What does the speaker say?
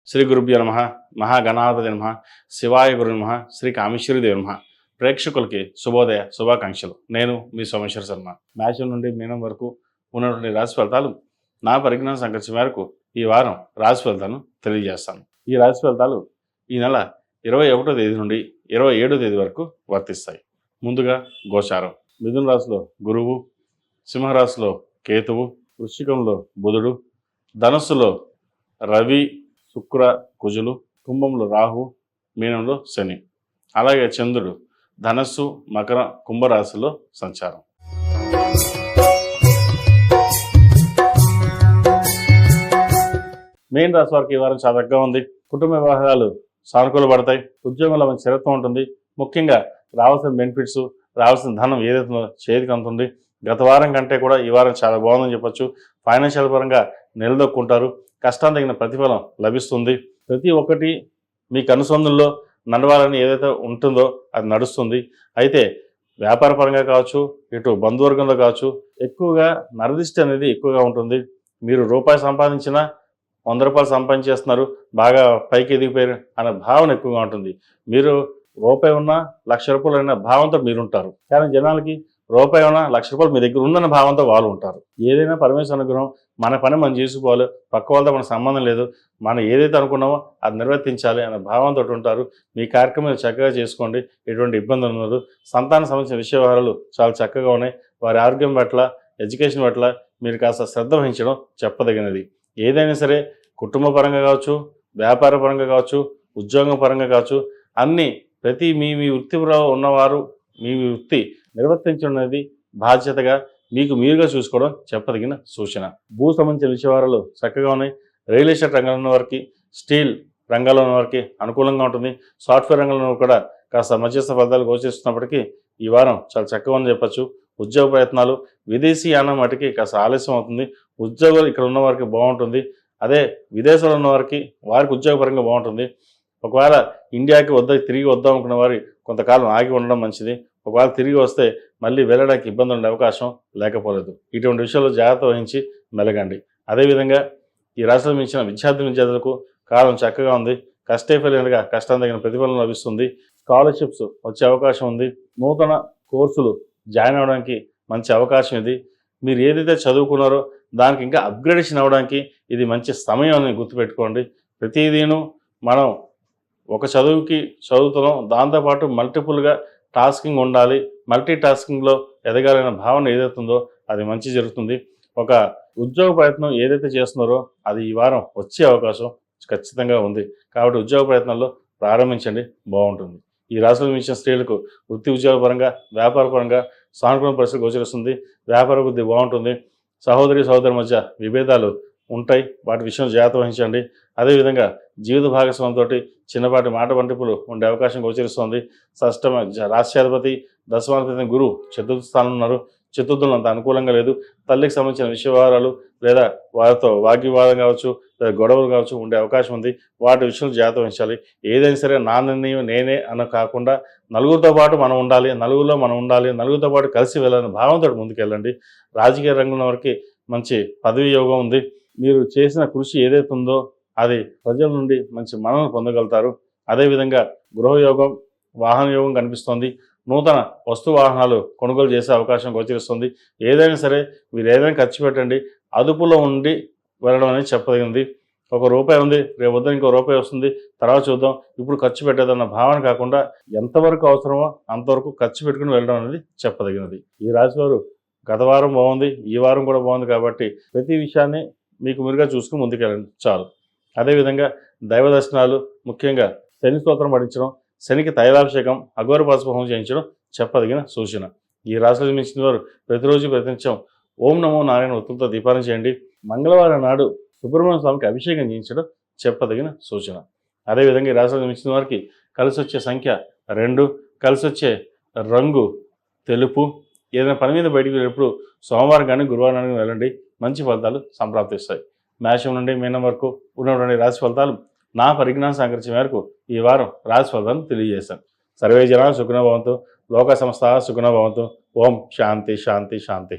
శ్రీ గురుభ్యో నమః. మహాగణాధిపతయే నమః. శివాయ గురు నమః. శ్రీ కామేశ్వరీదేవి నమః. ప్రేక్షకులకి శుభోదయ శుభాకాంక్షలు. నేను మీ సోమేశ్వర శర్మ. మేషం నుండి మీనం వరకు ఉన్నటువంటి రాశి ఫలితాలు నా పరిజ్ఞాన సంకల్పం మేరకు ఈ వారం రాశి ఫలితాలను తెలియజేస్తాను. ఈ రాశి ఫలితాలు ఈ నెల 21వ తేదీ నుండి 27వ తేదీ వరకు వర్తిస్తాయి. ముందుగా గోచారం. మిథున రాశిలో గురువు, సింహరాశిలో కేతువు, వృశ్చికంలో బుధుడు, ధనస్సులో రవి, శుక్ర, కుజులు, కుంభంలో రాహు, మీనంలో శని. అలాగే చంద్రుడు ధనస్సు, మకర, కుంభరాశిలో సంచారం. మెయిన్ రాశి వారికి ఈ వారం చాలా చక్కగా ఉంది. కుటుంబ వ్యవహారాలు సానుకూల పడతాయి. ఉద్యోగంలో మంచి స్థిరత్వం ఉంటుంది. ముఖ్యంగా రావాల్సిన బెనిఫిట్స్, రావాల్సిన ధనం ఏదైతే చేతికి అందుతుంది. గత వారం కంటే కూడా ఈ వారం చాలా బాగుందని చెప్పొచ్చు. ఫైనాన్షియల్ పరంగా నిలదొక్కుంటారు. కష్టానికి తగిన ప్రతిఫలం లభిస్తుంది. ప్రతి ఒక్కటి మీ కనుసందుల్లో నడవాలని ఏదైతే ఉంటుందో అది నడుస్తుంది. అయితే వ్యాపార పరంగా కావచ్చు, ఇటు బంధువర్గంలో కావచ్చు, ఎక్కువగా నరదిష్టి అనేది ఎక్కువగా ఉంటుంది. మీరు రూపాయి సంపాదించినా 100 రూపాయలు సంపాదించేస్తున్నారు, బాగా పైకి ఎదిగిపోయారు అనే భావన ఎక్కువగా ఉంటుంది. మీరు రూపాయి ఉన్నా 1,00,000 రూపాయలు అనే భావంతో మీరుంటారు. కానీ జనాలకి రూపాయి ఉన్నా 1,00,000 రూపాయలు మీ దగ్గర ఉందన్న భావంతో వాళ్ళు ఉంటారు. ఏదైనా పరమేశ్వర అనుగ్రహం, మన పని మనం చేసుకోవాలి, పక్క వాళ్ళతో మన సంబంధం లేదు, మనం ఏదైతే అనుకున్నామో అది నిర్వర్తించాలి అనే భావంతో ఉంటారు. మీ కార్యక్రమం చక్కగా చేసుకోండి, ఎటువంటి ఇబ్బందులు ఉన్నారు. సంతానం సంబంధించిన విషయాలు చాలా చక్కగా ఉన్నాయి. వారి ఆరోగ్యం పట్ల, ఎడ్యుకేషన్ పట్ల మీరు కాస్త శ్రద్ధ వహించడం చెప్పదగినది. ఏదైనా సరే కుటుంబ పరంగా కావచ్చు, వ్యాపార పరంగా కావచ్చు, ఉద్యోగం పరంగా కావచ్చు, అన్నీ ప్రతి మీ వృత్తిలో ఉన్నవారు మీ వృత్తి నిర్వర్తించడం అనేది బాధ్యతగా మీకు మీరుగా చూసుకోవడం చెప్పదగిన సూచన. భూ సంబంధించిన విషయాలు చక్కగా ఉన్నాయి. రియల్ ఎస్టేట్ రంగంలో ఉన్న వారికి, స్టీల్ రంగంలో ఉన్న వారికి అనుకూలంగా ఉంటుంది. సాఫ్ట్వేర్ రంగంలో కూడా కాస్త మధ్యస్థ ఫలితాలు గోచరిస్తున్నప్పటికీ ఈ వారం చాలా చక్కగా ఉందని చెప్పచ్చు. ఉద్యోగ ప్రయత్నాలు, విదేశీ యానం వాటికి కాస్త ఆలస్యం అవుతుంది. ఉద్యోగాలు ఇక్కడ ఉన్న వారికి బాగుంటుంది. అదే విదేశాల్లో ఉన్న వారికి ఉద్యోగపరంగా బాగుంటుంది. ఒకవేళ ఇండియాకి తిరిగి వద్దాం అనుకున్న వారి కొంతకాలం ఆగి ఉండడం మంచిది. ఒకవేళ తిరిగి వస్తే మళ్ళీ వెళ్ళడానికి ఇబ్బంది ఉండే అవకాశం లేకపోలేదు. ఇటువంటి విషయాల్లో జాగ్రత్త వహించి మెలగండి. అదేవిధంగా ఈ రాష్ట్రంలో మించిన విద్యార్థులకు కాలం చక్కగా ఉంది. కష్టే ఫలితంగా కష్టం తగిన ప్రతిఫలం లభిస్తుంది. స్కాలర్షిప్స్ వచ్చే అవకాశం ఉంది. నూతన కోర్సులు జాయిన్ అవ్వడానికి మంచి అవకాశం ఇది. మీరు ఏదైతే చదువుకున్నారో దానికి ఇంకా అప్గ్రేడేషన్ అవ్వడానికి ఇది మంచి సమయం అని గుర్తుపెట్టుకోండి. ప్రతిదీను మనం ఒక చదువుకి చదువుతున్నాం, దాంతోపాటు మల్టిపుల్గా టాస్కింగ్ ఉండాలి. మల్టీ టాస్కింగ్లో ఎదగాలనే భావన ఏదైతుందో అది మంచి జరుగుతుంది. ఒక ఉద్యోగ ప్రయత్నం ఏదైతే చేస్తున్నారో అది ఈ వారం వచ్చే అవకాశం ఖచ్చితంగా ఉంది. కాబట్టి ఉద్యోగ ప్రయత్నాల్లో ప్రారంభించండి, బాగుంటుంది. ఈ రాశిలో మించిన స్త్రీలకు వృత్తి ఉద్యోగ పరంగా, వ్యాపార పరంగా సానుకూల పరిస్థితి గోచరిస్తుంది. వ్యాపార వృద్ధి బాగుంటుంది. సహోదరి మధ్య విభేదాలు ఉంటాయి, వాటి విషయంలో జాగ్రత్త వహించండి. అదేవిధంగా జీవిత భాగస్వామితో చిన్నపాటి మాట వంటిపులు ఉండే అవకాశం గోచరిస్తుంది. షష్టమ రాష్ట్రాధిపతి, దశమాధిపతి గురువు చతుర్థ స్థానంలో ఉన్నారు. చతుర్థులు అంత అనుకూలంగా లేదు. తల్లికి సంబంధించిన విషయ వ్యవహారాలు లేదా వారితో వాగ్వివాదం కావచ్చు, లేదా గొడవలు కావచ్చు ఉండే అవకాశం ఉంది. వాటి విషయంలో జాగ్రత్త వహించాలి. ఏదైనా సరే నా నిర్ణయం నేనే అన్న కాకుండా నలుగురితో పాటు మనం ఉండాలి, నలుగురిలో మనం ఉండాలి, నలుగురితో పాటు కలిసి వెళ్ళాలని భావంతో ముందుకెళ్ళండి. రాజకీయ రంగంలో వరకు మంచి పదవి యోగం ఉంది. మీరు చేసిన కృషి ఏదైతే ఉందో అది ప్రజల నుండి మంచి మన్ననలు పొందగలుగుతారు. అదేవిధంగా గృహయోగం, వాహన యోగం కనిపిస్తోంది. నూతన వస్తు వాహనాలు కొనుగోలు చేసే అవకాశం గోచరిస్తుంది. ఏదైనా సరే మీరు ఏదైనా ఖర్చు పెట్టండి, అదుపులో ఉండి వెళ్ళడం అనేది చెప్పదగింది. ₹1 ఉంది, రేపు వద్ద ఇంకో రూపాయి వస్తుంది, తర్వాత చూద్దాం, ఇప్పుడు ఖర్చు పెట్టేదన్న భావన కాకుండా ఎంతవరకు అవసరమో అంతవరకు ఖర్చు పెట్టుకుని వెళ్ళడం అనేది చెప్పదగినది. ఈ రాశివారు గత వారం బాగుంది, ఈ వారం కూడా బాగుంది. కాబట్టి ప్రతి విషయాన్ని మీకు మీరుగా చూసుకుని ముందుకెళ్ళండి చాలు. అదేవిధంగా దైవ దర్శనాలు, ముఖ్యంగా శని స్తోత్రం పఠించడం, శనికి తైలాభిషేకం, అఘోర పసుపు హోమం చేయించడం చెప్పదగిన సూచన. ఈ రాశిలో మించిన వారు ప్రతిరోజు ప్రతినిత్యం ఓం నమో నారాయణ ఒత్తులతో దీపారం చేయండి. మంగళవారం నాడు సుబ్రహ్మణ్య స్వామికి అభిషేకం చేయించడం చెప్పదగిన సూచన. అదేవిధంగా ఈ రాశిలో మించిన వారికి కలిసి వచ్చే సంఖ్య 2, కలిసి వచ్చే రంగు తెలుపు. ఏదైనా పని మీద బయటికి వెళ్ళినప్పుడు సోమవారం కానీ గురువారం కానీ వెళ్ళండి, మంచి ఫలితాలు సంప్రాప్తిస్తాయి. మేషం నుండి మీనం వరకు ఉన్నటువంటి రాశి ఫలితాలు నా పరిజ్ఞాన సంకల్పం మేరకు ఈ వారం రాశి ఫలితాలను తెలియజేశాను. సర్వే జనాలు సుఖినో భవంతు, లోక సమస్త సుఖినో భవంతు. ఓం శాంతి శాంతి శాంతి.